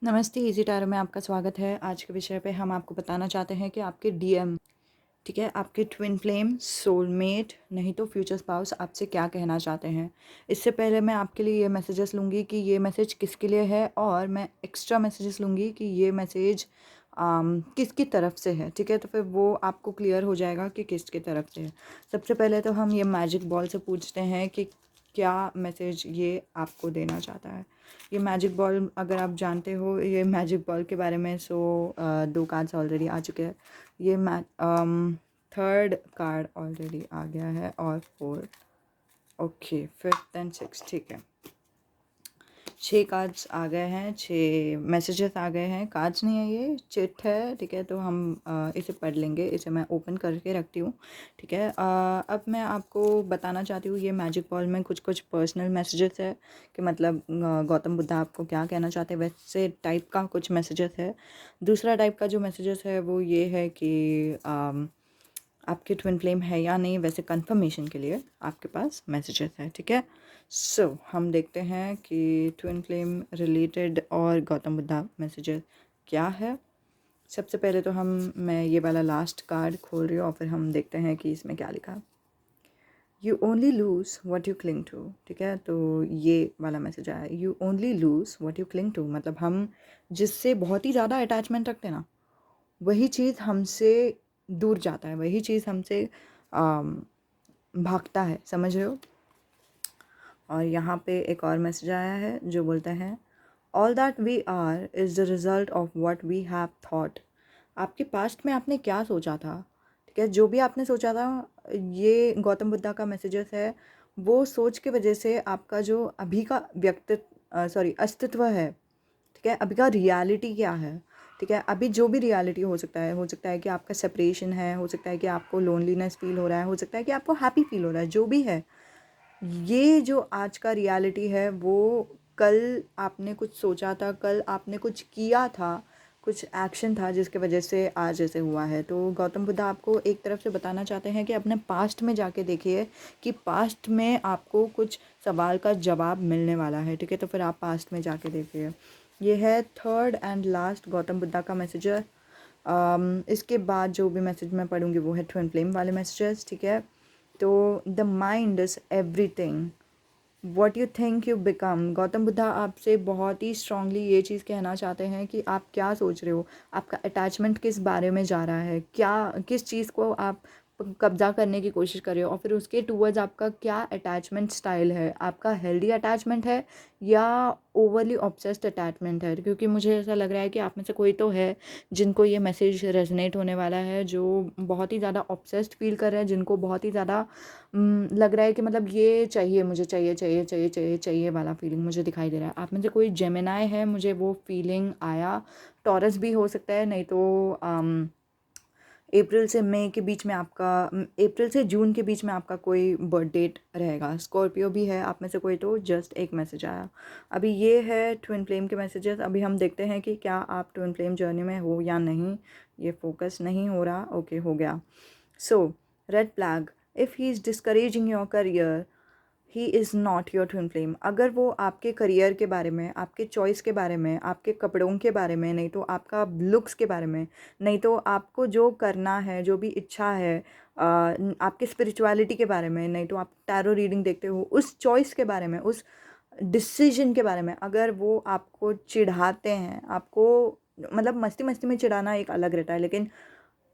नमस्ते, easy tarot में आपका स्वागत है। आज के विषय पे हम आपको बताना चाहते हैं कि आपके डीएम, ठीक है, आपके ट्विन फ्लेम, सोलमेट, नहीं तो फ्यूचर स्पाउस आपसे क्या कहना चाहते हैं। इससे पहले मैं आपके लिए ये मैसेजेस लूँगी कि ये मैसेज किसके लिए है, और मैं एक्स्ट्रा मैसेजेस लूँगी कि ये मैसेज किसकी तरफ से है, ठीक है। तो फिर वो आपको क्लियर हो जाएगा कि किसकी तरफ से है। सबसे पहले तो हम ये मैजिक बॉल से पूछते हैं कि क्या मैसेज ये आपको देना चाहता है। ये मैजिक बॉल, अगर आप जानते हो ये मैजिक बॉल के बारे में, सो 2 कार्ड्स ऑलरेडी आ चुके हैं। ये थर्ड कार्ड ऑलरेडी आ गया है और fourth, okay, fifth and six, ठीक है। 6 कार्ड्स आ गए हैं, 6 मैसेजेस आ गए हैं। कार्ड्स नहीं है, ये चिट है, ठीक है। तो हम इसे पढ़ लेंगे। इसे मैं ओपन करके रखती हूँ, ठीक है। अब मैं आपको बताना चाहती हूँ, ये मैजिक बॉल में कुछ कुछ पर्सनल मैसेजेस है कि मतलब गौतम बुद्धा आपको क्या कहना चाहते हैं, वैसे टाइप का कुछ मैसेजेस है। दूसरा टाइप का जो मैसेजेस है वो ये है कि आपके ट्विन फ्लेम है या नहीं, वैसे कंफर्मेशन के लिए आपके पास मैसेजेस है, ठीक है। सो हम देखते हैं कि ट्विन फ्लेम रिलेटेड और गौतम बुद्धा मैसेजेस क्या है। सबसे पहले तो मैं ये वाला लास्ट कार्ड खोल रही हूँ और फिर हम देखते हैं कि इसमें क्या लिखा है। You only lose what you cling to, ठीक है। तो ये वाला मैसेज आया, you only lose what you cling to, मतलब हम जिससे बहुत ही ज़्यादा अटैचमेंट रखते हैं ना, वही चीज़ हमसे दूर जाता है, वही चीज़ हमसे भागता है, समझ रहे हो। और यहाँ पे एक और मैसेज आया है जो बोलता है, all that we are is the result of what we have thought. आपके पास्ट में आपने क्या सोचा था, ठीक है, जो भी आपने सोचा था, ये गौतम बुद्धा का मैसेजेस है। वो सोच की वजह से आपका जो अभी का अस्तित्व है, ठीक है, अभी का रियलिटी क्या है, ठीक है। अभी जो भी रियलिटी हो सकता है कि आपका सेपरेशन है, हो सकता है कि आपको लोनलीनेस फील हो रहा है, हो सकता है कि आपको हैप्पी फील हो रहा है, जो भी है, ये जो आज का रियलिटी है वो कल आपने कुछ सोचा था, कल आपने कुछ किया था, कुछ एक्शन था जिसके वजह से आज ऐसे हुआ है। तो गौतम बुद्ध आपको एक तरफ से बताना चाहते हैं कि अपने पास्ट में जाके देखिए कि पास्ट में आपको कुछ सवाल का जवाब मिलने वाला है, ठीक है। तो फिर आप पास्ट में जाके देखिए। ये है third and last Gautam Buddha का मैसेज। इसके बाद जो भी मैसेज मैं पढ़ूंगी वो है ट्विन फ्लेम वाले मैसेजेस, ठीक है। तो the mind is everything, what you think you become. Gautam Buddha आपसे बहुत ही स्ट्रांगली ये चीज़ कहना चाहते हैं कि आप क्या सोच रहे हो, आपका अटैचमेंट किस बारे में जा रहा है, क्या किस चीज़ को आप कब्जा करने की कोशिश कर रहे हो, और फिर उसके टूवर्ड्स आपका क्या अटैचमेंट स्टाइल है। आपका हेल्दी अटैचमेंट है या ओवरली ऑब्सेस्ड अटैचमेंट है, क्योंकि मुझे ऐसा लग रहा है कि आप में से कोई तो है जिनको ये मैसेज रेजोनेट होने वाला है, जो बहुत ही ज़्यादा ऑब्सेस्ड फील कर रहे हैं, जिनको बहुत ही ज़्यादा लग रहा है कि मतलब ये चाहिए, मुझे चाहिए चाहिए चाहिए चाहिए चाहिए वाला फीलिंग मुझे दिखाई दे रहा है। आप में से कोई जेमिनाई है, मुझे वो फीलिंग आया। टॉरस भी हो सकता है, नहीं तो अप्रैल से मई के बीच में आपका, अप्रैल से जून के बीच में आपका कोई बर्थ डेट रहेगा। स्कॉर्पियो भी है आप में से कोई, तो जस्ट एक मैसेज आया। अभी ये है ट्विन फ्लेम के मैसेजेस। अभी हम देखते हैं कि क्या आप ट्विन फ्लेम जर्नी में हो या नहीं। ये फोकस नहीं हो रहा, ओके, हो गया। So red flag, if he is discouraging your career, he is not your twin flame. अगर वो आपके करियर के बारे में, आपके चॉइस के बारे में, आपके कपड़ों के बारे में, नहीं तो आपका लुक्स के बारे में, नहीं तो आपको जो करना है, जो भी इच्छा है, आपके स्पिरिचुअलिटी के बारे में, नहीं तो आप टैरो रीडिंग देखते हो, उस चॉइस के बारे में, उस डिसीजन के बारे में अगर वो आपको चिढ़ाते हैं, आपको मतलब मस्ती मस्ती में चिढ़ाना एक अलग रहता है, लेकिन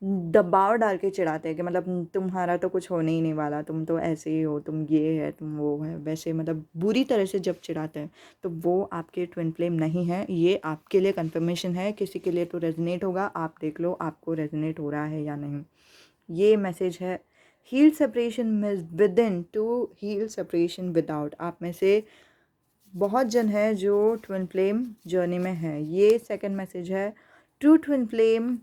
दबाव डाल के चिढ़ाते हैं कि मतलब तुम्हारा तो कुछ होने ही नहीं वाला, तुम तो ऐसे ही हो, तुम ये है, तुम वो है, वैसे, मतलब बुरी तरह से जब चिढ़ाते हैं, तो वो आपके ट्विन फ्लेम नहीं है। ये आपके लिए कंफर्मेशन है, किसी के लिए तो रेजोनेट होगा, आप देख लो आपको रेजोनेट हो रहा है या नहीं। ये मैसेज है, heal separation within to heal separation without. आप में से बहुत जन है जो ट्विन फ्लेम जर्नी में है। ये सेकंड मैसेज है, true twin flame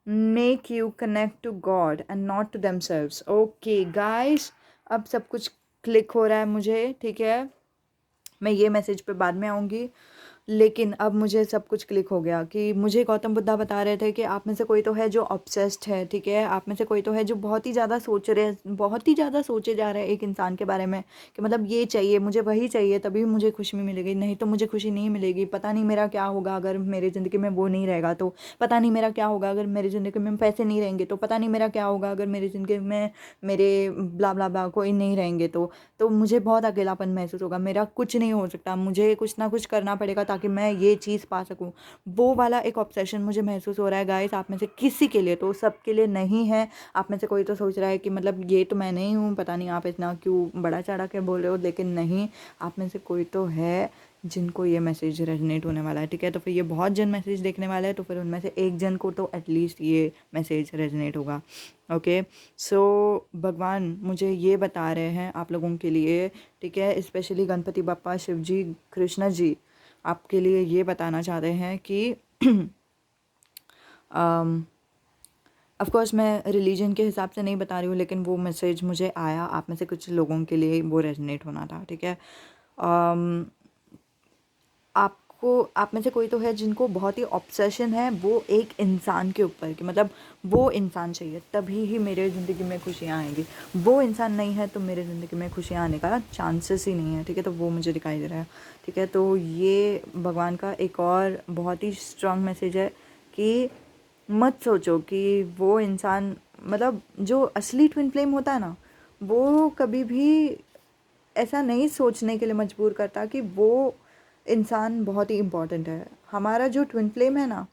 make you connect to God and not to themselves. Okay guys, अब सब कुछ क्लिक हो रहा है मुझे, ठीक है। मैं ये मैसेज पे बाद में आऊँगी। लेकिन अब मुझे सब कुछ क्लिक हो गया कि मुझे गौतम बुद्धा बता रहे थे कि आप में से कोई तो है जो ऑब्सेस्ड है, ठीक है, आप में से कोई तो है जो बहुत ही ज़्यादा सोच रहे हैं, बहुत ही ज़्यादा सोचे जा रहे हैं एक इंसान के बारे में कि मतलब ये चाहिए, मुझे वही चाहिए तभी मुझे खुशी मिलेगी, नहीं तो मुझे खुशी नहीं मिलेगी। पता नहीं मेरा क्या होगा अगर मेरी ज़िंदगी में वो नहीं रहेगा तो, पता नहीं मेरा क्या होगा अगर मेरी ज़िंदगी में पैसे नहीं रहेंगे तो, पता नहीं मेरा क्या होगा अगर मेरी ज़िंदगी में मेरे ब्ला ब्ला ब्ला कोई नहीं रहेंगे तो मुझे बहुत अकेलापन महसूस होगा, मेरा कुछ नहीं हो सकता, मुझे कुछ ना कुछ करना पड़ेगा ताकि मैं ये चीज़ पा सकूं। वो वाला एक ऑब्सेशन मुझे महसूस हो रहा है गाइस, आप में से किसी के लिए, तो सबके लिए नहीं है। आप में से कोई तो सोच रहा है कि मतलब ये तो मैं नहीं हूँ, पता नहीं आप इतना क्यों बड़ा चढ़ा के बोल रहे हो, लेकिन नहीं, आप में से कोई तो है जिनको ये मैसेज रेजोनेट होने वाला है, ठीक है। तो फिर ये बहुत जन मैसेज देखने वाला है, तो फिर उनमें से एक जन को तो एटलीस्ट ये मैसेज रेजोनेट होगा। ओके, सो भगवान मुझे ये बता रहे हैं आप लोगों के लिए, ठीक है, स्पेशली गणपति बप्पा, शिव जी, कृष्ण जी आपके लिए ये बताना चाहते हैं कि ऑफ कोर्स मैं रिलीजन के हिसाब से नहीं बता रही हूँ, लेकिन वो मैसेज मुझे आया, आप में से कुछ लोगों के लिए वो रेजोनेट होना था, ठीक है। आपको, आप में से कोई तो है जिनको बहुत ही ऑब्सेशन है वो एक इंसान के ऊपर कि मतलब वो इंसान चाहिए तभी ही मेरे ज़िंदगी में खुशियाँ आएंगी, वो इंसान नहीं है तो मेरे ज़िंदगी में खुशियाँ आने का चांसेस ही नहीं है, ठीक है। तो वो मुझे दिखाई दे रहा है, ठीक है। तो ये भगवान का एक और बहुत ही स्ट्रॉन्ग मैसेज है कि मत सोचो कि वो इंसान, मतलब जो असली ट्विन फ्लेम होता है ना, वो कभी भी ऐसा नहीं सोचने के लिए मजबूर करता कि वो इंसान बहुत ही इम्पॉर्टेंट है। हमारा जो ट्विन फ्लेम है ना,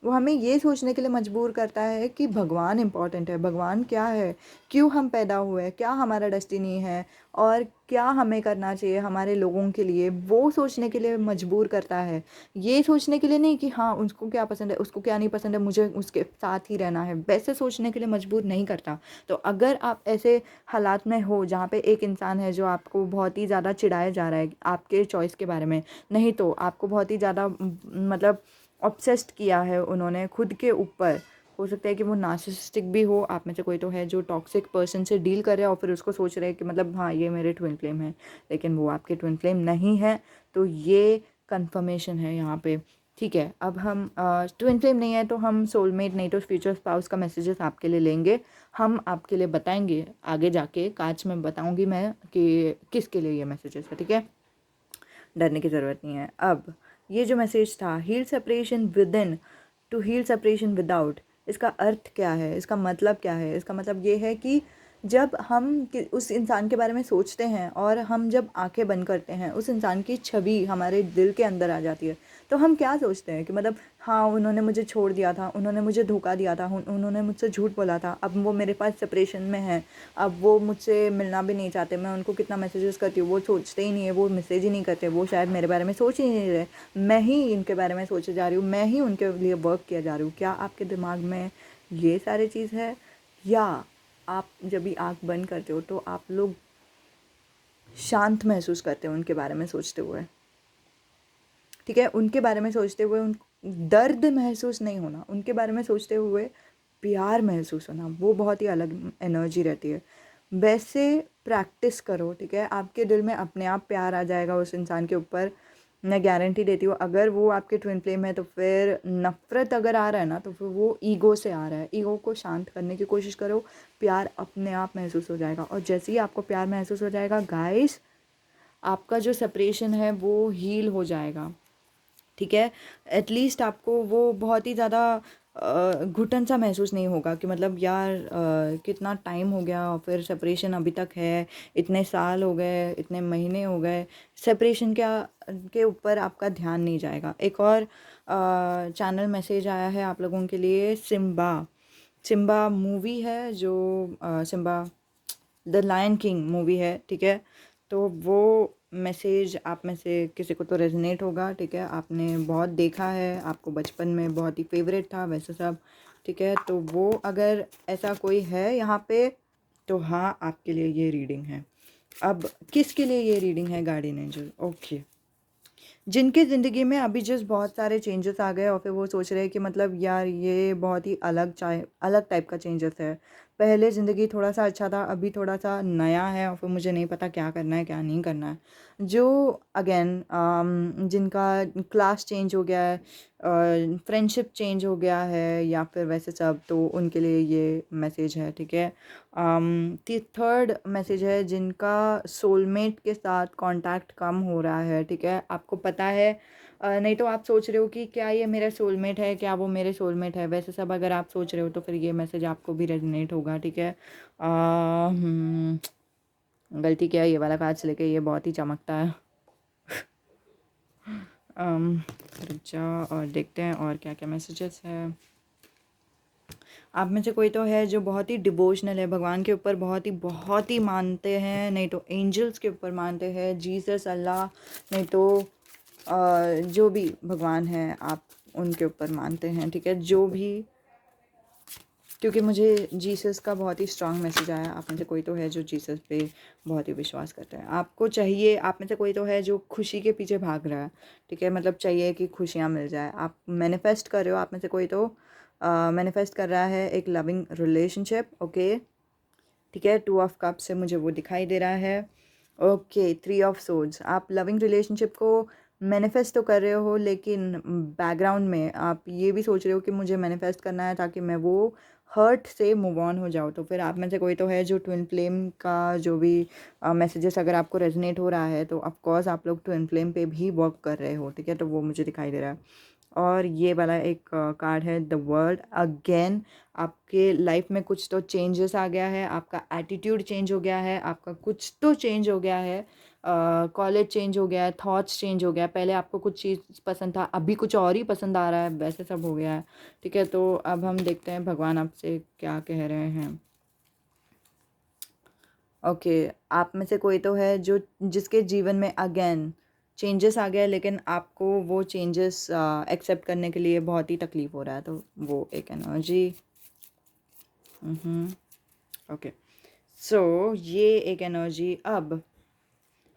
वो हमें ये सोचने के लिए मजबूर करता है कि भगवान इम्पॉर्टेंट है, भगवान क्या है, क्यों हम पैदा हुए, क्या हमारा डेस्टिनी है और क्या हमें करना चाहिए हमारे लोगों के लिए, वो सोचने के लिए मजबूर करता है। ये सोचने के लिए नहीं कि हाँ उसको क्या पसंद है, उसको क्या नहीं पसंद है, मुझे उसके साथ ही रहना है, वैसे सोचने के लिए मजबूर नहीं करता। तो अगर आप ऐसे हालात में हो जहाँ पे एक इंसान है जो आपको बहुत ही ज़्यादा चिढ़ाया जा रहा है आपके चॉइस के बारे में, नहीं तो आपको बहुत ही ज़्यादा मतलब ऑब्सेस्ड किया है उन्होंने खुद के ऊपर, हो सकता है कि वो नार्सिसिस्टिक भी हो, आप में से कोई तो है जो टॉक्सिक पर्सन से डील कर रहा है और फिर उसको सोच रहे हैं कि मतलब हाँ ये मेरे ट्विन फ्लेम है, लेकिन वो आपके ट्विन फ्लेम नहीं है। तो ये कंफर्मेशन है यहाँ पे, ठीक है। अब हम ट्विन फ्लेम नहीं है तो हम सोलमेट नहीं तो फ्यूचर स्पाउस का मैसेजेस आपके लिए लेंगे, हम आपके लिए बताएंगे आगे जाके, कांच में बताऊंगी मैं कि किसके लिए ये मैसेजेस है, ठीक है, डरने की ज़रूरत नहीं है। अब ये जो मैसेज था, heal separation within to heal separation without, इसका अर्थ क्या है, इसका मतलब क्या है? इसका मतलब ये है कि जब हम उस इंसान के बारे में सोचते हैं और हम जब आंखें बंद करते हैं, उस इंसान की छवि हमारे दिल के अंदर आ जाती है, तो हम क्या सोचते हैं कि मतलब हाँ उन्होंने मुझे छोड़ दिया था, उन्होंने मुझे धोखा दिया था, उन्होंने मुझसे झूठ बोला था, अब वो मेरे पास सेपरेशन में है, अब वो मुझसे मिलना भी नहीं चाहते, मैं उनको कितना मैसेजेस करती हूँ वो सोचते ही नहीं है, वो मैसेज ही नहीं करते, वो शायद मेरे बारे में सोच ही नहीं रहे, मैं ही इनके बारे में सोचे जा रही हूँ, मैं ही उनके लिए वर्क किया जा रही हूँ। क्या आपके दिमाग में ये सारी चीज़ है? या आप जब भी आँख बंद करते हो तो आप लोग शांत महसूस करते हो उनके बारे में सोचते हुए, ठीक है, उनके बारे में सोचते हुए उन दर्द महसूस नहीं होना, उनके बारे में सोचते हुए प्यार महसूस होना, वो बहुत ही अलग एनर्जी रहती है। वैसे प्रैक्टिस करो, ठीक है, आपके दिल में अपने आप प्यार आ जाएगा उस इंसान के ऊपर, मैं गारंटी देती हूँ। अगर वो आपके ट्विन फ्लेम है तो फिर नफ़रत अगर आ रहा है ना तो फिर वो ईगो से आ रहा है, ईगो को शांत करने की कोशिश करो, प्यार अपने आप महसूस हो जाएगा। और जैसे ही आपको प्यार महसूस हो जाएगा गाइस, आपका जो सेपरेशन है वो हील हो जाएगा, ठीक है। एटलीस्ट आपको वो बहुत ही ज़्यादा घुटन सा महसूस नहीं होगा कि मतलब यार कितना टाइम हो गया और फिर सेपरेशन अभी तक है, इतने साल हो गए, इतने महीने हो गए, सेपरेशन के ऊपर आपका ध्यान नहीं जाएगा। एक और चैनल मैसेज आया है आप लोगों के लिए, सिम्बा, सिम्बा मूवी है जो Simba the Lion King movie है, ठीक है। तो वो मैसेज आप में से किसी को तो रेजोनेट होगा, ठीक है, आपने बहुत देखा है, आपको बचपन में बहुत ही फेवरेट था वैसे सब, ठीक है। तो वो अगर ऐसा कोई है यहाँ पे तो हाँ आपके लिए ये रीडिंग है। अब किसके लिए ये रीडिंग है? गार्डियन एंजल, ओके, जिनके ज़िंदगी में अभी जस्ट बहुत सारे चेंजेस आ गए और फिर वो सोच रहे हैं कि मतलब यार ये बहुत ही अलग अलग टाइप का चेंजेस है, पहले ज़िंदगी थोड़ा सा अच्छा था, अभी थोड़ा सा नया है और फिर मुझे नहीं पता क्या करना है क्या नहीं करना है। जो अगेन जिनका क्लास चेंज हो गया है, फ्रेंडशिप चेंज हो गया है या फिर वैसे सब, तो उनके लिए ये मैसेज है, ठीक है। थर्ड मैसेज है जिनका सोलमेट के साथ कांटेक्ट कम हो रहा है, ठीक है। आपको पता है, नहीं तो आप सोच रहे हो कि क्या ये मेरा सोलमेट है, क्या वो मेरे सोलमेट है, वैसे सब अगर आप सोच रहे हो तो फिर ये मैसेज आपको भी रेजोनेट होगा, ठीक है। गलती क्या है, ये वाला कार्ड लेके ये बहुत ही चमकता है। रुक जा और देखते हैं और क्या क्या मैसेजेस है। आप में से कोई तो है जो बहुत ही डिवोशनल है, भगवान के ऊपर बहुत ही मानते हैं, नहीं तो एंजल्स के ऊपर मानते हैं, जीसस, अल्लाह, नहीं तो जो भी भगवान है आप उनके ऊपर मानते हैं, ठीक है। जो भी, क्योंकि मुझे जीसस का बहुत ही स्ट्रांग मैसेज आया। आप में से कोई तो है जो जीसस पे बहुत ही विश्वास करता है। आपको चाहिए, आप में से कोई तो है जो खुशी के पीछे भाग रहा है, ठीक है। मतलब चाहिए कि खुशियाँ मिल जाए, आप मैनिफेस्ट कर रहे हो। आप में से कोई तो मैनिफेस्ट कर रहा है एक लविंग रिलेशनशिप, ओके, ठीक है। 2 ऑफ कप से मुझे वो दिखाई दे रहा है, ओके। 3 ऑफ सोर्ड्स, आप लविंग रिलेशनशिप को मैनिफेस्ट तो कर रहे हो, लेकिन बैकग्राउंड में आप ये भी सोच रहे हो कि मुझे मैनिफेस्ट करना है ताकि मैं वो हर्ट से मूव ऑन हो जाऊँ। तो फिर आप में से कोई तो है जो ट्विन फ्लेम का जो भी मैसेजेस अगर आपको रेजोनेट हो रहा है तो ऑफकोर्स आप लोग ट्विन फ्लेम पे भी वर्क कर रहे हो, ठीक है। तो वो मुझे दिखाई दे रहा है। और ये वाला एक कार्ड है द वर्ल्ड अगेन। आपके लाइफ में कुछ तो चेंजेस आ गया है, आपका एटीट्यूड चेंज हो गया है, आपका कुछ तो चेंज हो गया है, कॉलेज चेंज हो गया है, थॉट्स चेंज हो गया है। पहले आपको कुछ चीज़ पसंद था, अभी कुछ और ही पसंद आ रहा है, वैसे सब हो गया है, ठीक है। तो अब हम देखते हैं भगवान आपसे क्या कह रहे हैं। ओके, आप में से कोई तो है जो जिसके जीवन में अगेन चेंजेस आ गया है, लेकिन आपको वो चेंजेस एक्सेप्ट करने के लिए बहुत ही तकलीफ हो रहा है। तो वो एक एनर्जी, ओके। सो ये एक एनर्जी। अब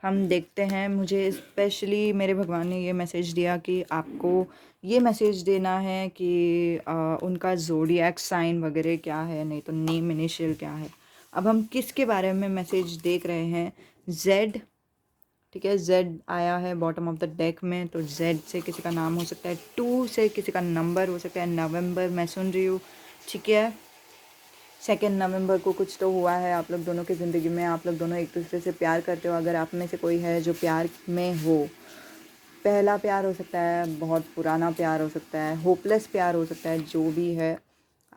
हम देखते हैं, मुझे स्पेशली मेरे भगवान ने ये मैसेज दिया कि आपको ये मैसेज देना है कि उनका ज़ोडिएक साइन वगैरह क्या है, नहीं तो नेम इनिशियल क्या है। अब हम किसके बारे में मैसेज देख रहे हैं, जेड, ठीक है। जेड आया है बॉटम ऑफ द डेक में, तो जेड से किसी का नाम हो सकता है, 2 से किसी का नंबर हो सकता है, नवंबर मैं सुन रही हूँ, ठीक है। 2 नवंबर को कुछ तो हुआ है आप लोग दोनों की ज़िंदगी में, आप लोग दोनों एक दूसरे से प्यार करते हो। अगर आप में से कोई है जो प्यार में हो, पहला प्यार हो सकता है, बहुत पुराना प्यार हो सकता है, होपलेस प्यार हो सकता है, जो भी है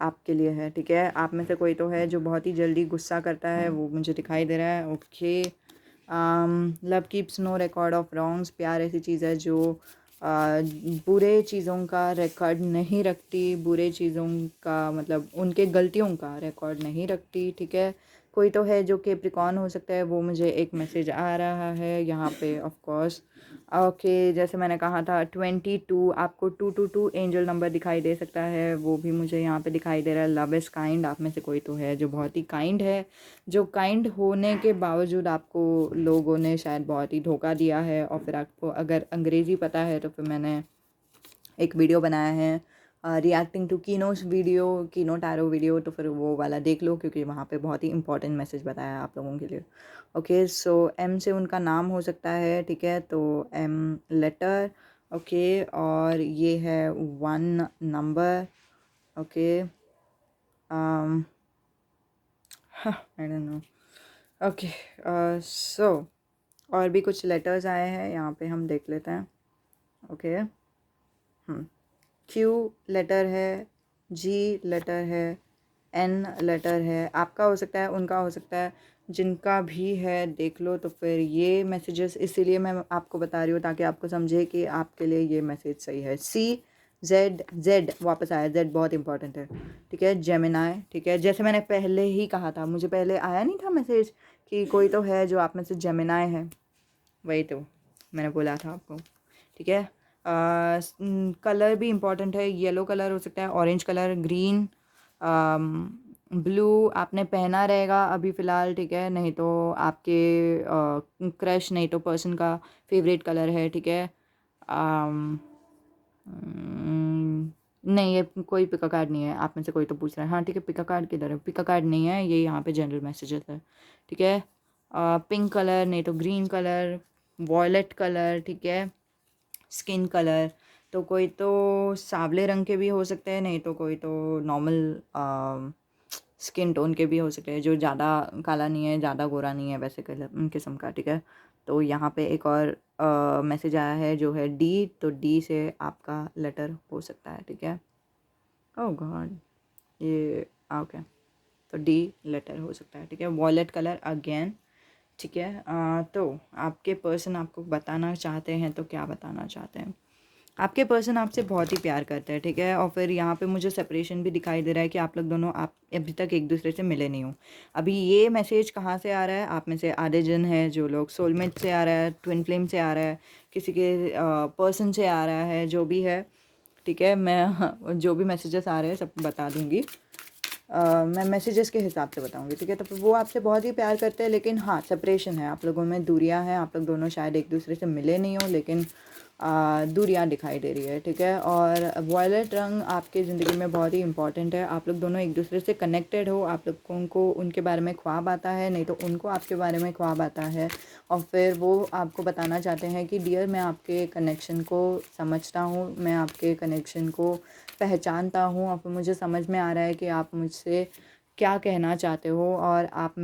आपके लिए है, ठीक है। आप में से कोई तो है जो बहुत ही जल्दी गुस्सा करता है, वो मुझे दिखाई दे रहा है, okay. Love keeps no record of wrongs, प्यार ऐसी चीज़ है जो बुरे चीज़ों का रिकॉर्ड नहीं रखती, बुरे चीज़ों का मतलब उनके गलतियों का रिकॉर्ड नहीं रखती, ठीक है। कोई तो है जो कैप्रिकॉर्न हो सकता है, वो मुझे एक मैसेज आ रहा है यहाँ पे, ऑफ कोर्स, ओके। जैसे मैंने कहा था 22, आपको 222 एंजल नंबर दिखाई दे सकता है, वो भी मुझे यहाँ पे दिखाई दे रहा है। लव इज़ काइंड, आप में से कोई तो है जो बहुत ही काइंड है, जो काइंड होने के बावजूद आपको लोगों ने शायद बहुत ही धोखा दिया है। और फिर आपको अगर अंग्रेज़ी पता है तो फिर मैंने एक वीडियो बनाया है reacting to Keno's video, Keno tarot video, तो फिर वो वाला देख लो, क्योंकि वहाँ पे बहुत ही इंपॉर्टेंट मैसेज बताया है आप लोगों के लिए, ओके। सो एम से उनका नाम हो सकता है, ठीक है। तो एम लेटर, ओके। और ये है 1 number, okay. I don't know, okay. So और भी कुछ लेटर्स आए हैं यहाँ पे, हम देख लेते हैं, ओके। क्यू लेटर है, जी लेटर है, एन लेटर है, आपका हो सकता है, उनका हो सकता है, जिनका भी है देख लो। तो फिर ये मैसेजेस इसीलिए मैं आपको बता रही हूँ ताकि आपको समझे कि आपके लिए ये मैसेज सही है। सी, जेड, जेड वापस आया, जेड बहुत इंपॉर्टेंट है, ठीक है। जेमिनाई, ठीक है। जैसे मैंने पहले ही कहा था, मुझे पहले आया नहीं था मैसेज कि कोई तो है जो आप में से जेमिनाई है, वही तो मैंने बोला था आपको, ठीक है। कलर भी इम्पॉर्टेंट है, येलो कलर हो सकता है, ऑरेंज कलर, ग्रीन, ब्लू आपने पहना रहेगा अभी फ़िलहाल, ठीक है। नहीं तो आपके क्रश, नहीं तो पर्सन का फेवरेट कलर है, ठीक है। नहीं, ये कोई पिका कार्ड नहीं है। आप में से कोई तो पूछ रहा है, हाँ ठीक है, पिका कार्ड किधर है? पिका कार्ड नहीं है, ये यहाँ पे जनरल मैसेजेस है, ठीक है। पिंक कलर, नहीं तो ग्रीन कलर, वॉयलेट कलर, ठीक है, स्किन कलर। तो कोई तो सांवले रंग के भी हो सकते हैं, नहीं तो कोई तो नॉर्मल स्किन टोन के भी हो सकते हैं, जो ज़्यादा काला नहीं है, ज़्यादा गोरा नहीं है, वैसे कलर किस्म का, ठीक है। तो यहाँ पे एक और मैसेज आया है जो है डी, तो डी से आपका लेटर हो सकता है, ठीक है। ओह गॉड, ये ओके, तो डी लेटर हो सकता है, ठीक है। वॉयलेट कलर अगेन, ठीक है। तो आपके पर्सन आपको बताना चाहते हैं, तो क्या बताना चाहते हैं? आपके पर्सन आपसे बहुत ही प्यार करते हैं, ठीक है। और फिर यहाँ पे मुझे सेपरेशन भी दिखाई दे रहा है कि आप लोग दोनों आप अभी तक एक दूसरे से मिले नहीं हो। अभी ये मैसेज कहाँ से आ रहा है? आप में से आधे जन है जो लोग सोलमेट से आ रहा है, ट्विन फ्लेम से आ रहा है, किसी के पर्सन से आ रहा है, जो भी है, ठीक है। मैं जो भी मैसेजेस आ रहे हैं सब बता दूँगी। मैं मैसेजेस के हिसाब से बताऊंगी, ठीक है। तो फिर वो आपसे बहुत ही प्यार करते हैं, लेकिन हाँ सेपरेशन है, आप लोगों में दूरियां हैं, आप लोग दोनों शायद एक दूसरे से मिले नहीं हो, लेकिन दूरियां दिखाई दे रही है, ठीक है। और वॉयलेट रंग आपके ज़िंदगी में बहुत ही इंपॉर्टेंट है, आप लोग दोनों एक दूसरे से कनेक्टेड हो, आप लोगों को उनके बारे में ख्वाब आता है, नहीं तो उनको आपके बारे में ख्वाब आता है। और फिर वो आपको बताना चाहते हैं कि डियर, मैं आपके कनेक्शन को समझता हूँ, मैं आपके कनेक्शन को पहचानता हूँ, और फिर मुझे समझ में आ रहा है कि आप मुझसे क्या कहना चाहते हो, और आप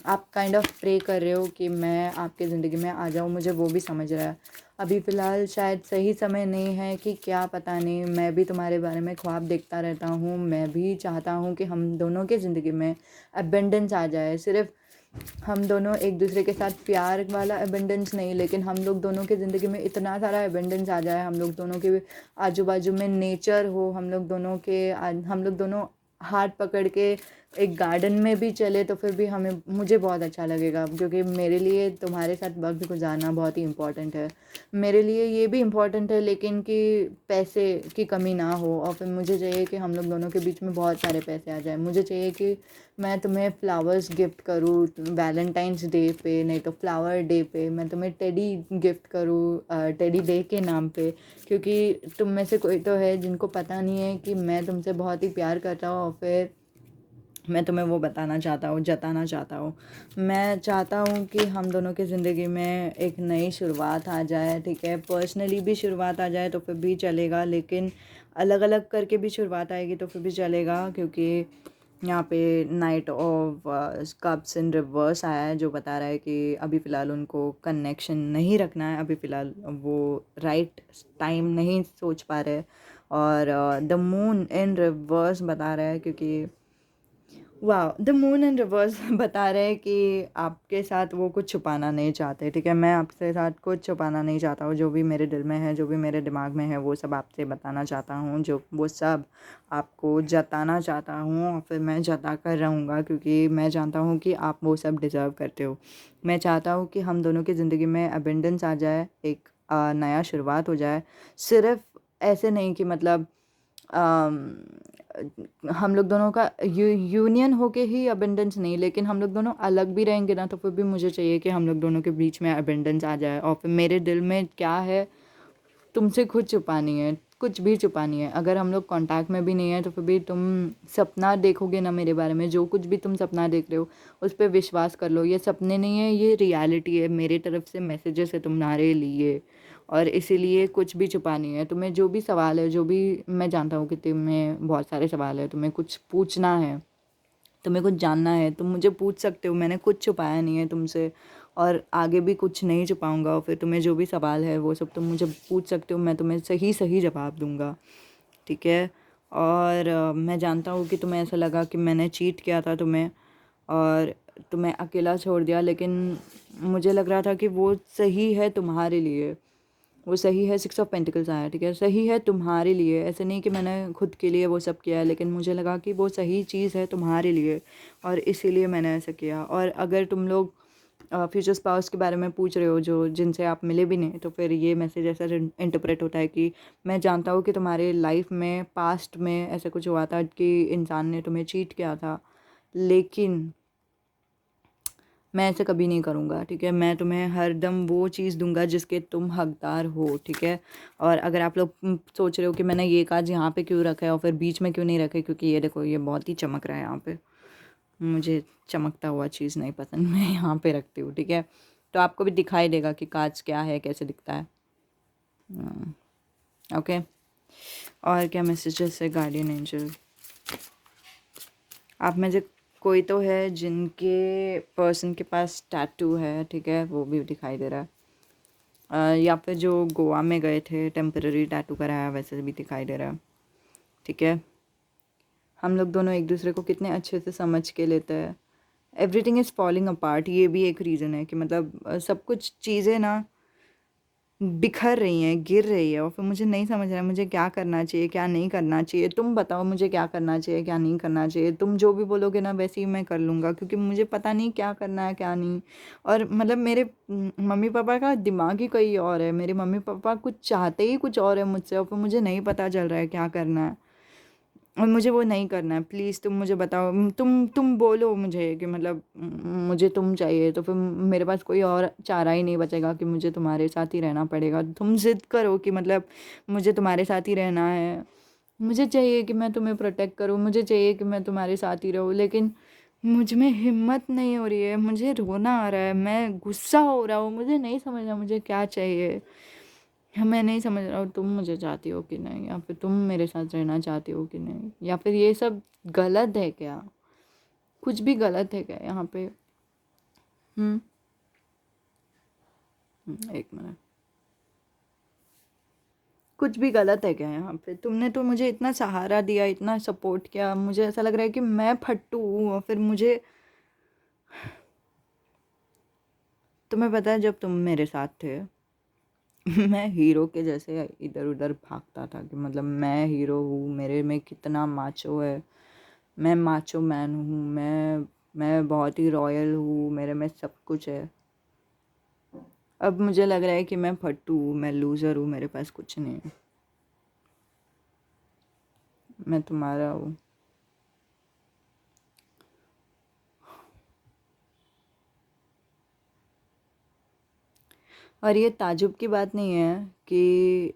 आप काइंड ऑफ प्रे कर रहे हो कि मैं आपके ज़िंदगी में आ जाऊँ, मुझे वो भी समझ रहा है। अभी फ़िलहाल शायद सही समय नहीं है, कि क्या पता नहीं, मैं भी तुम्हारे बारे में ख्वाब देखता रहता हूँ, मैं भी चाहता हूँ कि हम दोनों के ज़िंदगी में अबेंडेंस आ जाए। सिर्फ़ हम दोनों एक दूसरे के साथ प्यार वाला एबेंडेंस नहीं, लेकिन हम लोग दोनों के ज़िंदगी में इतना सारा एबेंडेंस आ जाए, हम लोग दोनों के आजू बाजू में नेचर हो, हम लोग दोनों हाथ पकड़ के एक गार्डन में भी चले तो फिर भी हमें मुझे बहुत अच्छा लगेगा, क्योंकि मेरे लिए तुम्हारे साथ वक्त गुजारना बहुत ही इम्पोर्टेंट है। मेरे लिए ये भी इम्पोर्टेंट है, लेकिन कि पैसे की कमी ना हो, और फिर मुझे चाहिए कि हम लोग दोनों के बीच में बहुत सारे पैसे आ जाए। मुझे चाहिए कि मैं तुम्हें फ्लावर्स गिफ्ट करूँ वैलेंटाइंस डे पे, नहीं तो फ्लावर डे पे मैं तुम्हें टेडी गिफ्ट करूँ टेडी डे के नाम पे, क्योंकि तुम में से कोई तो है जिनको पता नहीं है कि मैं तुमसे बहुत ही प्यार करता हूँ, और फिर मैं तुम्हें वो बताना चाहता हूँ, जताना चाहता हूँ। मैं चाहता हूँ कि हम दोनों की ज़िंदगी में एक नई शुरुआत आ जाए, ठीक है। पर्सनली भी शुरुआत आ जाए तो फिर भी चलेगा, लेकिन अलग अलग करके भी शुरुआत आएगी तो फिर भी चलेगा, क्योंकि यहाँ पे night of cups in reverse आया है, जो बता रहा है कि अभी फ़िलहाल उनको कनेक्शन नहीं रखना है, अभी फ़िलहाल वो राइट टाइम नहीं सोच पा रहे। और द मून इन रिवर्स बता रहा है, क्योंकि वाह, द मून इन रिवर्स बता रहे हैं कि आपके साथ वो कुछ छुपाना नहीं चाहते, ठीक है। मैं आपके साथ कुछ छुपाना नहीं चाहता हूँ, जो भी मेरे दिल में है, जो भी मेरे दिमाग में है, वो सब आपसे बताना चाहता हूँ, जो वो सब आपको जताना चाहता हूँ, और फिर मैं जता कर रहूँगा, क्योंकि मैं जानता हूँ कि आप वो सब डिज़र्व करते हो। मैं चाहता हूँ कि हम दोनों की ज़िंदगी में अबेंडेंस आ जाए, एक नया शुरुआत हो जाए। सिर्फ ऐसे नहीं कि मतलब हम लोग दोनों का यूनियन होके ही अबेंडेंस नहीं, लेकिन हम लोग दोनों अलग भी रहेंगे ना, तो फिर भी मुझे चाहिए कि हम लोग दोनों के बीच में अबेंडेंस आ जाए। और फिर मेरे दिल में क्या है तुमसे खुद छुपानी है, कुछ भी छुपानी है। अगर हम लोग कांटेक्ट में भी नहीं है तो फिर भी तुम सपना देखोगे ना मेरे बारे में, जो कुछ भी तुम सपना देख रहे हो उस पर विश्वास कर लो, ये सपने नहीं है, ये रियलिटी है, मेरे तरफ से मैसेजेस है तुम्हारे लिए। और इसीलिए कुछ भी छुपा नहीं है। तुम्हें जो भी सवाल है, जो भी, मैं जानता हूँ कि तुम्हें बहुत सारे सवाल है, तुम्हें कुछ पूछना है, तुम्हें कुछ जानना है, तुम मुझे पूछ सकते हो, मैंने कुछ छुपाया नहीं है तुमसे, और आगे भी कुछ नहीं छुपाऊंगा। और फिर तुम्हें जो भी सवाल है वो सब तुम मुझे पूछ सकते हो, मैं तुम्हें सही सही जवाब दूंगा, ठीक है। और मैं जानता हूँ कि तुम्हें ऐसा लगा कि मैंने चीट किया था तुम्हें और तुम्हें अकेला छोड़ दिया, लेकिन मुझे लग रहा था कि वो सही है तुम्हारे लिए, वो सही है। 6 ऑफ पेंटिकल्स आया, ठीक है, सही है तुम्हारे लिए। ऐसे नहीं कि मैंने खुद के लिए वो सब किया है, लेकिन मुझे लगा कि वो सही चीज़ है तुम्हारे लिए, और इसीलिए मैंने ऐसा किया। और अगर तुम लोग फ्यूचर स्पाउस के बारे में पूछ रहे हो, जो जिनसे आप मिले भी नहीं, तो फिर ये मैसेज ऐसा इंटरप्रेट होता है कि मैं जानता हूँ कि तुम्हारे लाइफ में पास्ट में ऐसा कुछ हुआ था कि इंसान ने तुम्हें चीट किया था, लेकिन मैं ऐसे कभी नहीं करूँगा, ठीक है। मैं तुम्हें हर दम वो चीज़ दूंगा जिसके तुम हकदार हो, ठीक है। और अगर आप लोग सोच रहे हो कि मैंने ये काज यहाँ पे क्यों रखा है और फिर बीच में क्यों नहीं रखा है, क्योंकि ये देखो ये बहुत ही चमक रहा है यहाँ पे, मुझे चमकता हुआ चीज़ नहीं पसंद, मैं यहाँ पे रखती हूँ, ठीक है। तो आपको भी दिखाई देगा कि कांच क्या है, कैसे दिखता है। ओके। और क्या मैसेजेस है गार्डियन एंजल? आप में से कोई तो है जिनके पर्सन के पास टैटू है, ठीक है, वो भी दिखाई दे रहा है। या फिर जो गोवा में गए थे टेम्पररी टैटू कराया, वैसे भी दिखाई दे रहा है, ठीक है। हम लोग दोनों एक दूसरे को कितने अच्छे से समझ के लेते हैं। एवरीथिंग इज़ फॉलिंग अपार्ट, ये भी एक रीज़न है कि मतलब सब कुछ चीज़ें ना बिखर रही हैं, गिर रही है, और फिर मुझे नहीं समझ रहा है मुझे क्या करना चाहिए, क्या नहीं करना चाहिए। तुम बताओ मुझे क्या करना चाहिए, क्या नहीं करना चाहिए। तुम जो भी बोलोगे ना वैसे ही मैं कर लूँगा, क्योंकि मुझे पता नहीं क्या करना है क्या नहीं। और मतलब मेरे मम्मी पापा का दिमाग ही कहीं और है। मेरे मम्मी पापा कुछ चाहते ही कुछ और है मुझसे, और फिर मुझे नहीं पता चल रहा है क्या करना है, और मुझे वो नहीं करना है। प्लीज़ तुम मुझे बताओ, तुम बोलो मुझे कि मतलब मुझे तुम चाहिए, तो फिर मेरे पास कोई और चारा ही नहीं बचेगा कि मुझे तुम्हारे साथ ही रहना पड़ेगा। तुम ज़िद करो कि मतलब मुझे तुम्हारे साथ ही रहना है, मुझे चाहिए कि मैं तुम्हें प्रोटेक्ट करूँ, मुझे चाहिए कि मैं तुम्हारे साथ ही रहूँ, लेकिन मुझ में हिम्मत नहीं हो रही है। मुझे रोना आ रहा है, मैं गुस्सा हो रहा हूँ, मुझे नहीं समझ रहा मुझे क्या चाहिए। मैं नहीं समझ रहा हूँ तुम मुझे चाहती हो कि नहीं, या फिर तुम मेरे साथ रहना चाहती हो कि नहीं, या फिर ये सब गलत है क्या, कुछ भी गलत है क्या यहाँ पे। हम्म एक मिनट, कुछ भी गलत है क्या यहाँ पे? तुमने तो मुझे इतना सहारा दिया, इतना सपोर्ट किया, मुझे ऐसा लग रहा है कि मैं फट्टू हूँ। और फिर मुझे, तुम्हें पता है जब तुम मेरे साथ थे मैं हीरो के जैसे इधर उधर भागता था कि मतलब मैं हीरो हूँ, मेरे में कितना माचो है, मैं माचो मैन हूँ, मैं बहुत ही रॉयल हूँ, मेरे में सब कुछ है। अब मुझे लग रहा है कि मैं फट्टू हूँ, मैं लूज़र हूँ, मेरे पास कुछ नहीं है, मैं तुम्हारा हूँ। और ये ताजुब की बात नहीं है कि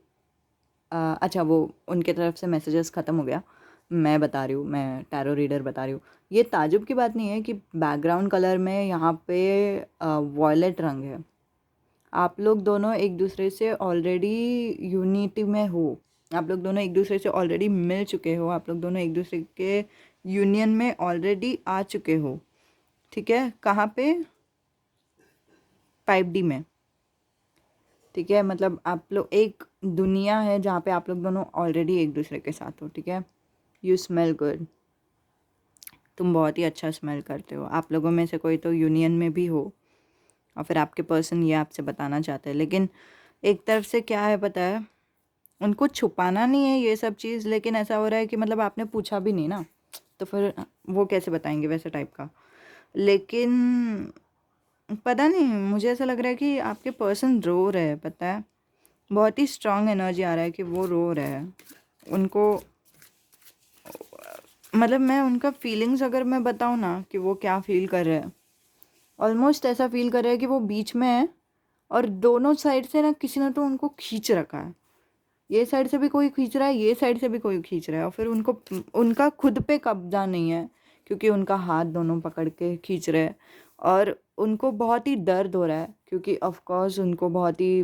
अच्छा वो उनके तरफ से मैसेजेस ख़त्म हो गया, मैं बता रही हूँ, मैं टैरो रीडर बता रही हूँ। ये ताजुब की बात नहीं है कि बैकग्राउंड कलर में यहाँ पे वॉयलेट रंग है। आप लोग दोनों एक दूसरे से ऑलरेडी यूनिटी में हो, आप लोग दोनों एक दूसरे से ऑलरेडी मिल चुके हो, आप लोग दोनों एक दूसरे के यूनियन में ऑलरेडी आ चुके हो, ठीक है। कहाँ पे? 5D में, ठीक है। मतलब आप लोग, एक दुनिया है जहाँ पे आप लोग दोनों ऑलरेडी एक दूसरे के साथ हो, ठीक है। यू स्मेल गुड, तुम बहुत ही अच्छा स्मेल करते हो। आप लोगों में से कोई तो यूनियन में भी हो, और फिर आपके पर्सन ये आपसे बताना चाहते हैं, लेकिन एक तरफ से क्या है पता है, उनको छुपाना नहीं है ये सब चीज़, लेकिन ऐसा हो रहा है कि मतलब आपने पूछा भी नहीं ना, तो फिर वो कैसे बताएंगे, वैसे टाइप का। लेकिन पता नहीं, मुझे ऐसा लग रहा है कि आपके पर्सन रो रहे हैं, पता है। बहुत ही स्ट्रांग एनर्जी आ रहा है कि वो रो रहे हैं। उनको मतलब मैं उनका फीलिंग्स अगर मैं बताऊँ ना कि वो क्या फील कर रहे हैं, ऑलमोस्ट ऐसा फील कर रहे हैं कि वो बीच में है, और दोनों साइड से ना किसी ने तो उनको खींच रखा है। ये साइड से भी कोई खींच रहा है, ये साइड से भी कोई खींच रहा है, और फिर उनको, उनका खुद पे कब्जा नहीं है, क्योंकि उनका हाथ दोनों पकड़ के खींच रहे हैं। और उनको बहुत ही दर्द हो रहा है, क्योंकि ऑफ कोर्स उनको बहुत ही,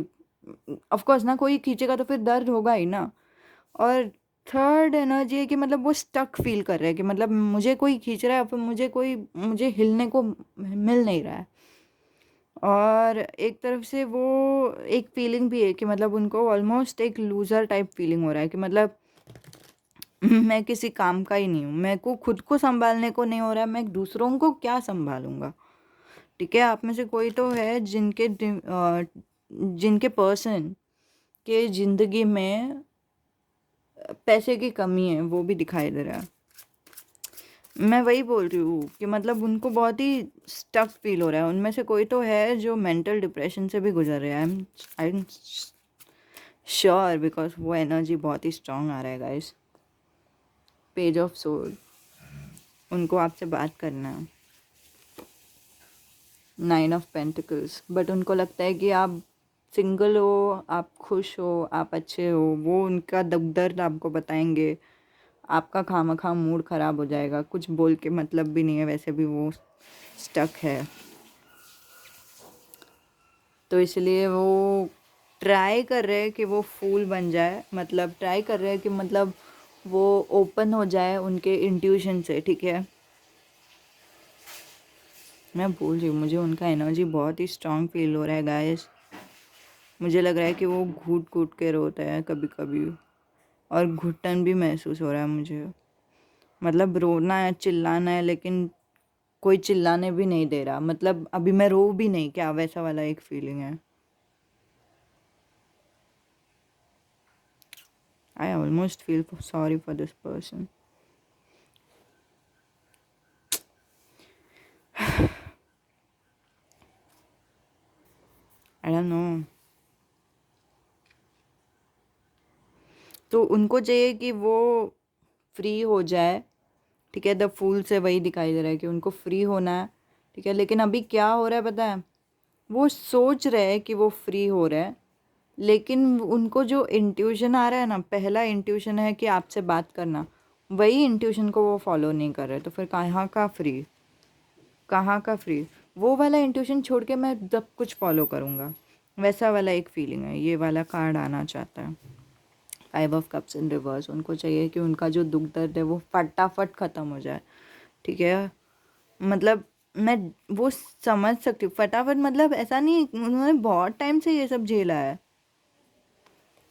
ऑफ कोर्स ना, कोई खींचेगा तो फिर दर्द होगा ही ना। और थर्ड एनर्जी है कि मतलब वो स्टक फील कर रहे हैं कि मतलब मुझे कोई खींच रहा है, फिर मुझे हिलने को मिल नहीं रहा है। और एक तरफ से वो एक फीलिंग भी है कि मतलब उनको ऑलमोस्ट एक लूज़र टाइप फीलिंग हो रहा है कि मतलब मैं किसी काम का ही नहीं हूँ, मेरे को खुद को संभालने को नहीं हो रहा है, मैं दूसरों को क्या संभालूंगा, ठीक है। आप में से कोई तो है जिनके पर्सन के ज़िंदगी में पैसे की कमी है, वो भी दिखाई दे रहा है। मैं वही बोल रही हूँ कि मतलब उनको बहुत ही स्टक फील हो रहा है। उनमें से कोई तो है जो मेंटल डिप्रेशन से भी गुजर रहा है। आई एम श्योर, बिकॉज वो एनर्जी बहुत ही स्ट्रांग आ रहा है गाइस। पेज ऑफ सोल, उनको आपसे बात करना है। 9 ऑफ पेंटिकल्स, बट उनको लगता है कि आप सिंगल हो, आप खुश हो, आप अच्छे हो, वो उनका दुख दर्द आपको बताएंगे, आपका खामखा मूड ख़राब हो जाएगा, कुछ बोल के मतलब भी नहीं है, वैसे भी वो स्टक है। तो इसलिए वो ट्राई कर रहे हैं कि वो फूल बन जाए, मतलब ट्राई कर रहे हैं कि मतलब वो ओपन हो जाए उनके इंट्यूशन से, ठीक है। मैं बोल रही हूँ मुझे उनका एनर्जी बहुत ही स्ट्रांग फील हो रहा है गाइस। मुझे लग रहा है कि वो घुट घुट के रोते हैं कभी कभी, और घुटन भी महसूस हो रहा है मुझे। मतलब रोना है, चिल्लाना है, लेकिन कोई चिल्लाने भी नहीं दे रहा, मतलब अभी मैं रो भी नहीं क्या, वैसा वाला एक फीलिंग है। I almost feel sorry for this person. I don't no. तो उनको चाहिए कि वो फ्री हो जाए, ठीक है। द फूल से वही दिखाई दे रहा है कि उनको फ्री होना है, ठीक है। लेकिन अभी क्या हो रहा है पता है, वो सोच रहे हैं कि वो फ्री हो रहा है, लेकिन उनको जो इंट्यूशन आ रहा है ना, पहला इंट्यूशन है कि आपसे बात करना, वही इंट्यूशन को वो फॉलो नहीं कर रहे, तो फिर कहाँ का फ्री, कहाँ का फ्री। वो वाला इंट्यूशन छोड़ के मैं सब कुछ फॉलो करूँगा, वैसा वाला एक फीलिंग है। ये वाला कार्ड आना चाहता है, 5 ऑफ कप्स इन रिवर्स। उनको चाहिए कि उनका जो दुख दर्द है वो फटाफट ख़त्म हो जाए, ठीक है। मतलब मैं वो समझ सकती हूँ फटाफट, मतलब ऐसा नहीं, उन्होंने बहुत टाइम से ये सब झेला है।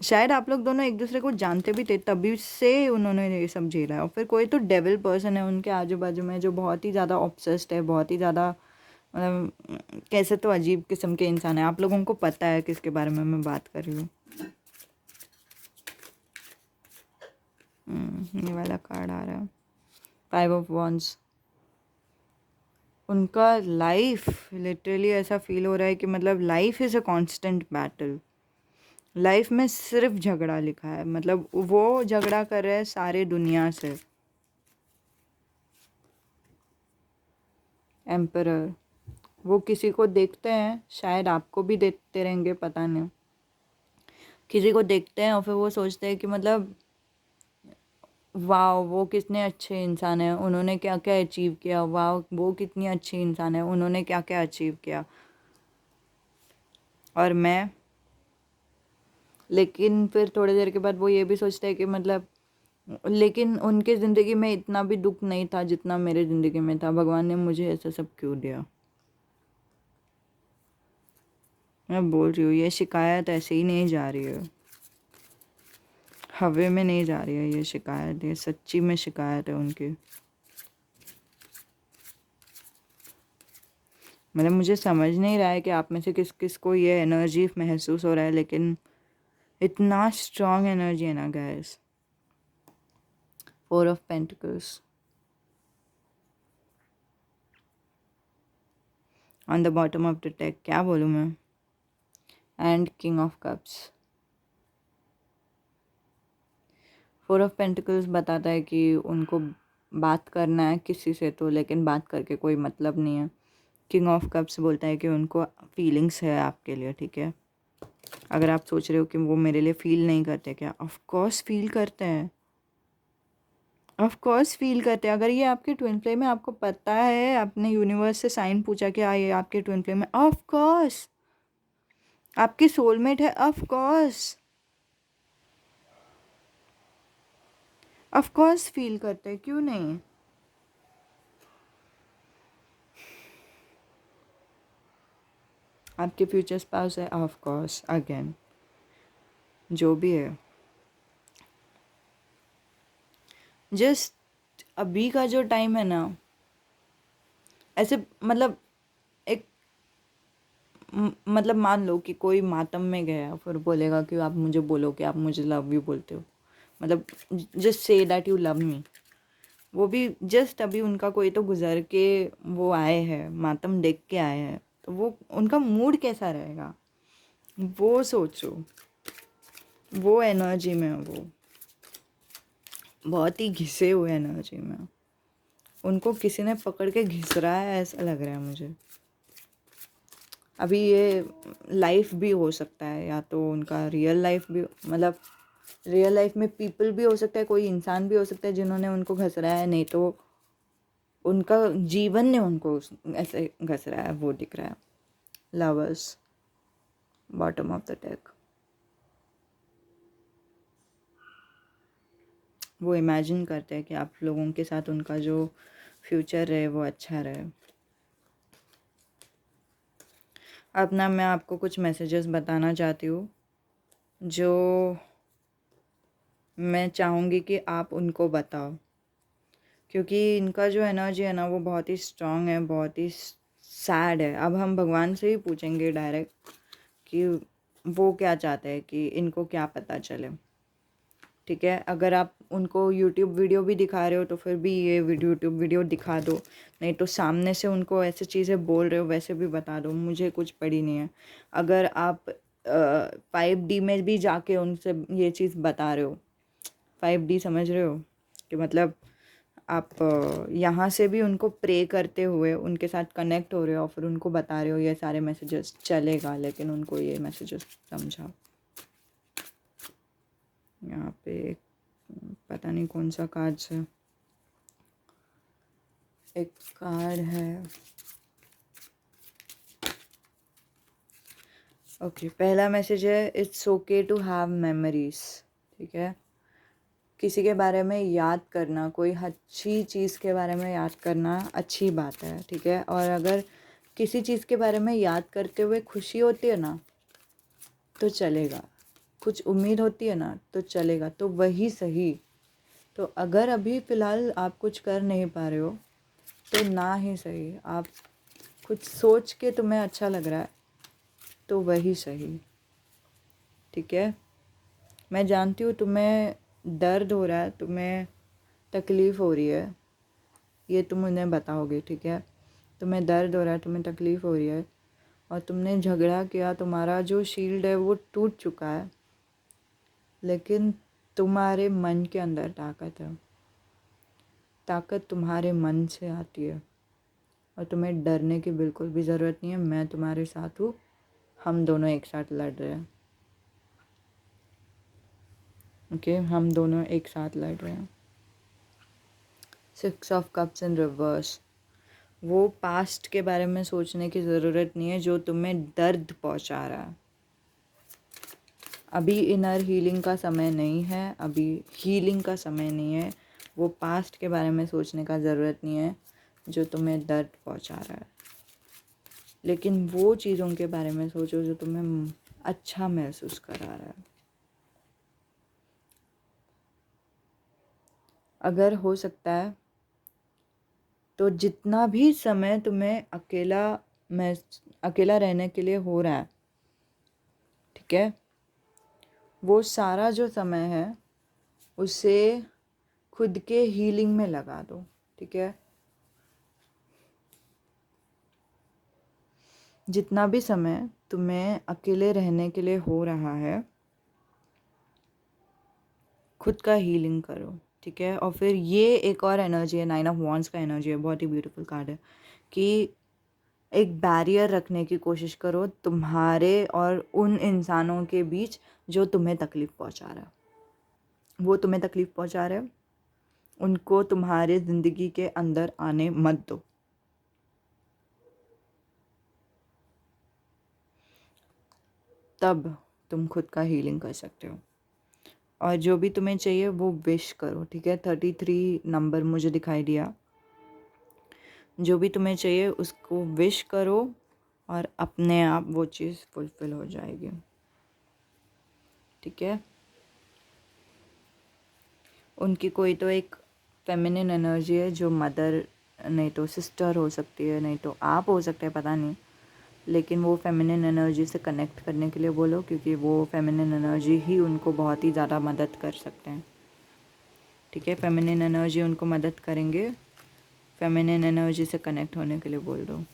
शायद आप लोग दोनों एक दूसरे को जानते भी थे, तभी से उन्होंने ये सब झेला है। और फिर कोई तो डेविल पर्सन है उनके आजू बाजू में जो बहुत ही ज़्यादा ऑब्सेस्ड है, बहुत ही ज़्यादा, मतलब कैसे तो अजीब किस्म के इंसान है। आप लोगों को पता है किसके बारे में मैं बात कर रही हूँ। ये वाला कार्ड आ रहा है, 5 ऑफ वॉन्ड्स। उनका लाइफ लिटरली ऐसा फील हो रहा है कि मतलब life is a constant battle. Life में सिर्फ झगड़ा लिखा है, मतलब वो झगड़ा कर रहे हैं सारे दुनिया से। एम्परर, वो किसी को देखते हैं, शायद आपको भी देखते रहेंगे, पता नहीं। किसी को देखते हैं और फिर वो सोचते हैं कि मतलब वाह वो कितने अच्छे इंसान हैं, उन्होंने क्या क्या अचीव किया, वाह वो कितनी अच्छी इंसान है, उन्होंने क्या क्या अचीव किया, और मैं। लेकिन फिर थोड़ी देर के बाद वो ये भी सोचते हैं कि मतलब, लेकिन उनके ज़िंदगी में इतना भी दुख नहीं था जितना मेरे ज़िंदगी में था, भगवान ने मुझे ऐसा सब क्यों दिया। मैं बोल रही हूँ ये शिकायत ऐसे ही नहीं जा रही है, हवे में नहीं जा रही है ये शिकायत, ये सच्ची में शिकायत है उनकी। मतलब मुझे समझ नहीं रहा है कि आप में से किस किस को ये एनर्जी महसूस हो रहा है, लेकिन इतना स्ट्रॉन्ग एनर्जी है ना guys. 4 of pentacles on the bottom of the deck, क्या बोलूँ मैं, and king of cups. 4 of pentacles बताता है कि उनको बात करना है किसी से तो, लेकिन बात करके कोई मतलब नहीं है। किंग ऑफ कप्स बोलता है कि उनको फीलिंग्स है आपके लिए, ठीक है। अगर आप सोच रहे हो कि वो मेरे लिए फील नहीं करते, क्या, ऑफ कोर्स फील करते हैं, ऑफ कोर्स फील करते हैं। अगर ये आपके ट्विन फ्लेम में, आपको पता है, आपने यूनिवर्स से साइन पूछा कि ये आपके ट्विन फ्लेम में, ऑफ कोर्स आपकी सोलमेट है, ऑफ कोर्स फील करते हैं, क्यों नहीं। आपके फ्यूचर स्पाउस है, ऑफ कोर्स, अगेन जो भी है। जस्ट अभी का जो टाइम है ना, ऐसे मतलब एक मतलब मान लो कि कोई मातम में गया, फिर बोलेगा कि आप मुझे बोलो कि आप मुझे लव यू बोलते हो, मतलब just say that you love me. वो भी जस्ट अभी उनका कोई तो गुजर के वो आए हैं, मातम देख के आए हैं, तो वो उनका मूड कैसा रहेगा वो सोचो। वो एनर्जी में है, वो बहुत ही घिसे हुए एनर्जी में। उनको किसी ने पकड़ के घिस रहा है, ऐसा लग रहा है मुझे। अभी ये लाइफ भी हो सकता है, या तो उनका रियल लाइफ भी, मतलब रियल लाइफ में पीपल भी हो सकता है, कोई इंसान भी हो सकता है जिन्होंने उनको घसरा है, नहीं तो उनका जीवन ने उनको ऐसे घसरा है, वो दिख रहा है। Lovers, bottom of the deck. वो इमेजिन करते हैं कि आप लोगों के साथ उनका जो फ्यूचर रहे वो अच्छा रहे। अब ना मैं आपको कुछ मैसेजेस बताना चाहती हूँ जो मैं चाहूँगी कि आप उनको बताओ, क्योंकि इनका जो एनर्जी है ना वो बहुत ही स्ट्रांग है, बहुत ही सैड है। अब हम भगवान से ही पूछेंगे डायरेक्ट कि वो क्या चाहते हैं, कि इनको क्या पता चले। ठीक है, अगर आप उनको यूट्यूब वीडियो भी दिखा रहे हो तो फिर भी ये यूट्यूब वीडियो दिखा दो, नहीं तो सामने से उनको ऐसे चीज़ें बोल रहे हो वैसे भी बता दो, मुझे कुछ पड़ी नहीं है। अगर आप 5D में भी जाके उनसे ये चीज़ बता रहे हो, 5D समझ रहे हो, कि मतलब आप यहाँ से भी उनको प्रे करते हुए उनके साथ कनेक्ट हो रहे हो और फिर उनको बता रहे हो ये सारे मैसेजेस, चलेगा, लेकिन उनको ये मैसेजेस समझाओ। यहाँ पे पता नहीं कौन सा कार्ड है, एक कार्ड है। ओके, पहला मैसेज है it's okay to have memories. ठीक है, किसी के बारे में याद करना, कोई अच्छी चीज़ के बारे में याद करना अच्छी बात है। ठीक है, और अगर किसी चीज़ के बारे में याद करते हुए खुशी होती है ना तो चलेगा, कुछ उम्मीद होती है ना तो चलेगा, तो वही सही। तो अगर अभी फ़िलहाल आप कुछ कर नहीं पा रहे हो तो ना ही सही, आप कुछ सोच के तुम्हें अच्छा लग रहा है तो वही सही। ठीक है, मैं जानती हूँ तुम्हें दर्द हो रहा है, तुम्हें तकलीफ़ हो रही है, ये तुम उन्हें बताओगे। ठीक है, तुम्हें दर्द हो रहा है, तुम्हें तकलीफ़ हो रही है, और तुमने झगड़ा किया, तुम्हारा जो शील्ड है वो टूट चुका है, लेकिन तुम्हारे मन के अंदर ताकत है, ताकत तुम्हारे मन से आती है, और तुम्हें डरने की बिल्कुल भी ज़रूरत नहीं है। मैं तुम्हारे साथ हूँ, हम दोनों एक साथ लड़ रहे हैं। ओके, हम दोनों एक साथ लड़ रहे हैं। 6 ऑफ कप्स इन रिवर्स। वो पास्ट के बारे में सोचने की ज़रूरत नहीं है जो तुम्हें दर्द पहुंचा रहा है। अभी इनर हीलिंग का समय नहीं है, अभी हीलिंग का समय नहीं है। वो पास्ट के बारे में सोचने का ज़रूरत नहीं है जो तुम्हें दर्द पहुंचा रहा है, लेकिन वो चीज़ों के बारे में सोचो जो तुम्हें अच्छा महसूस करा रहा है। अगर हो सकता है तो जितना भी समय तुम्हें अकेला रहने के लिए हो रहा है, ठीक है, वो सारा जो समय है उसे खुद के हीलिंग में लगा दो। ठीक है, जितना भी समय तुम्हें अकेले रहने के लिए हो रहा है, खुद का हीलिंग करो। ठीक है, और फिर ये एक और एनर्जी है, 9 ऑफ वॉन्ड्स का एनर्जी है, बहुत ही ब्यूटीफुल कार्ड है, कि एक बैरियर रखने की कोशिश करो तुम्हारे और उन इंसानों के बीच जो तुम्हें तकलीफ़ पहुंचा रहा है। वो तुम्हें तकलीफ़ पहुंचा रहे हैं, उनको तुम्हारे ज़िंदगी के अंदर आने मत दो। तब तुम खुद का हीलिंग कर सकते हो। और जो भी तुम्हें चाहिए वो विश करो। ठीक है, 33 नंबर मुझे दिखाई दिया। जो भी तुम्हें चाहिए उसको विश करो और अपने आप वो चीज़ फुलफ़िल हो जाएगी। ठीक है, उनकी कोई तो एक फेमिनिन एनर्जी है जो मदर, नहीं तो सिस्टर हो सकती है, नहीं तो आप हो सकते हैं, पता नहीं, लेकिन वो फेमिनिन एनर्जी से कनेक्ट करने के लिए बोलो, क्योंकि वो फेमिनिन एनर्जी ही उनको बहुत ही ज़्यादा मदद कर सकते हैं। ठीक है, फेमिनिन एनर्जी उनको मदद करेंगे, फेमिनिन एनर्जी से कनेक्ट होने के लिए बोल दो।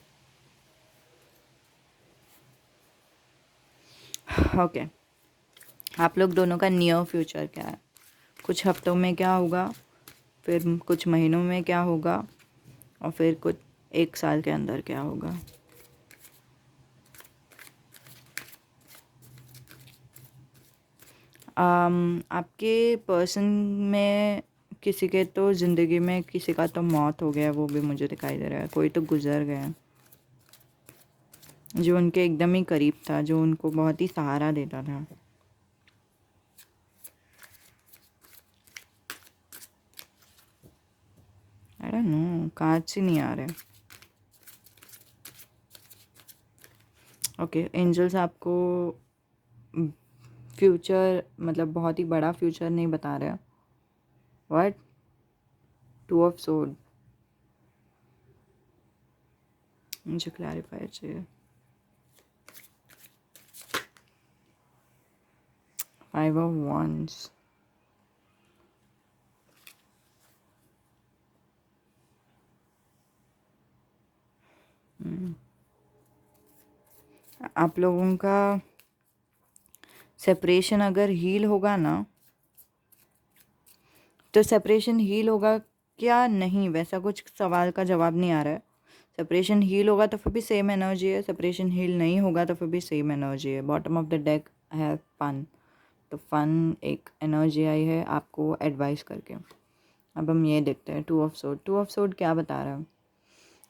ओके, आप लोग दोनों का नियर फ्यूचर क्या है, कुछ हफ्तों में क्या होगा, फिर कुछ महीनों में क्या होगा, और फिर कुछ 1 साल के अंदर क्या होगा। आपके पर्सन में किसी के तो ज़िंदगी में किसी का तो मौत हो गया, वो भी मुझे दिखाई दे रहा है। कोई तो गुजर गया जो उनके एकदम ही करीब था, जो उनको बहुत ही सहारा देता था। अरे नो, कार्ड से नहीं आ रहे। ओके, एंजल्स आपको फ्यूचर मतलब बहुत ही बड़ा फ्यूचर नहीं बता रहे। व्हाट? 2 of sword. मुझे क्लैरिफाई चाहिए। 5 ऑफ वंड्स। आप लोगों का सेपरेशन अगर हील होगा ना, तो सेपरेशन हील होगा क्या नहीं, वैसा कुछ सवाल का जवाब नहीं आ रहा है। सेपरेशन हील होगा तो फिर भी सेम एनर्जी है, सेपरेशन हील नहीं होगा तो फिर भी सेम एनर्जी है। बॉटम ऑफ द डेक है फन, तो फन एक एनर्जी आई है आपको एडवाइस करके। अब हम ये देखते हैं 2 ऑफ सोर्ड। 2 ऑफ सोर्ड क्या बता रहा है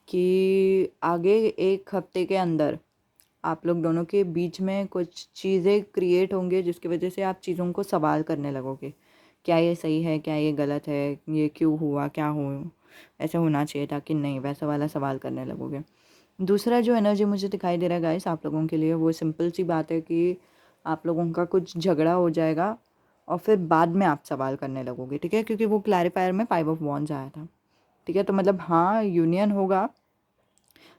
कि आगे 1 हफ्ते के अंदर आप लोग दोनों के बीच में कुछ चीज़ें क्रिएट होंगे जिसकी वजह से आप चीज़ों को सवाल करने लगोगे। क्या ये सही है, क्या ये गलत है, ये क्यों हुआ, क्या हो, ऐसा होना चाहिए था कि नहीं, वैसा वाला सवाल करने लगोगे। दूसरा जो एनर्जी मुझे दिखाई दे रहा है गाइस आप लोगों के लिए, वो सिंपल सी बात है कि आप लोगों का कुछ झगड़ा हो जाएगा और फिर बाद में आप सवाल करने लगोगे, ठीक है, क्योंकि वो क्लैरिफायर में 5 ऑफ वॉन्ड्स आया था, ठीक है। तो मतलब हाँ, यूनियन होगा,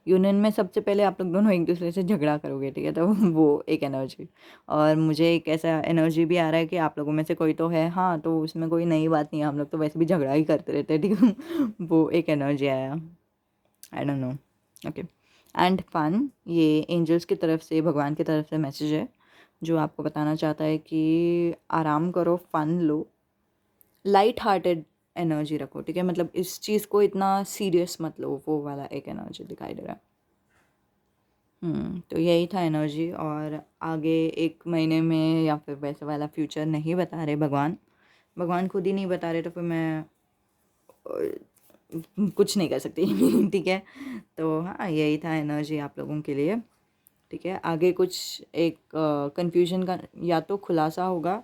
यूनियन में सबसे पहले आप लोग दोनों एक दूसरे से झगड़ा करोगे, ठीक है। तो वो एक एनर्जी, और मुझे एक ऐसा एनर्जी भी आ रहा है कि आप लोगों में से कोई तो है, हाँ, तो उसमें कोई नई बात नहीं है, हम लोग तो वैसे भी झगड़ा ही करते रहते हैं, ठीक है। वो एक एनर्जी आया, I don't know. Okay, and fun, ये एंजल्स की तरफ से, भगवान की तरफ से मैसेज है जो आपको बताना चाहता है कि आराम करो, फन लो, लाइट हार्टेड एनर्जी रखो, ठीक है। मतलब इस चीज़ को इतना सीरियस मत लो, वो वाला एक एनर्जी दिखाई दे रहा है। तो यही था एनर्जी, और आगे 1 महीने में या फिर वैसे वाला फ्यूचर नहीं बता रहे भगवान, भगवान खुद ही नहीं बता रहे, तो फिर मैं कुछ नहीं कर सकती। ठीक है, तो हाँ, यही था एनर्जी आप लोगों के लिए, ठीक है। आगे कुछ एक कन्फ्यूजन का या तो खुलासा होगा,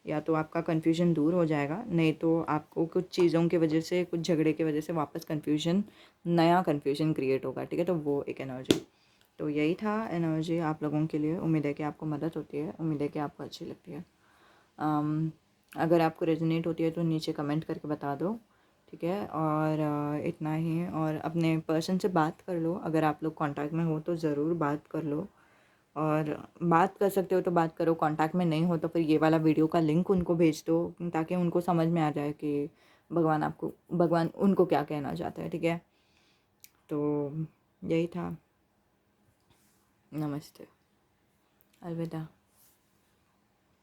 या तो आपका कन्फ्यूजन दूर हो जाएगा, नहीं तो आपको कुछ चीज़ों की वजह से, कुछ झगड़े की वजह से वापस कन्फ्यूजन, नया कन्फ्यूजन क्रिएट होगा, ठीक है। तो वो एक एनर्जी, तो यही था एनर्जी आप लोगों के लिए। उम्मीद है कि आपको मदद होती है, उम्मीद है कि आपको अच्छी लगती है। अगर आपको रेजोनेट होती है तो नीचे कमेंट करके बता दो, ठीक है। और इतना ही, और अपने पर्सन से बात कर लो, अगर आप लोग कांटेक्ट में हो तो ज़रूर बात कर लो, और बात कर सकते हो तो बात करो, कांटेक्ट में नहीं हो तो फिर ये वाला वीडियो का लिंक उनको भेज दो, ताकि उनको समझ में आ जाए कि भगवान उनको क्या कहना चाहता है, ठीक है। तो यही था। नमस्ते, अलविदा।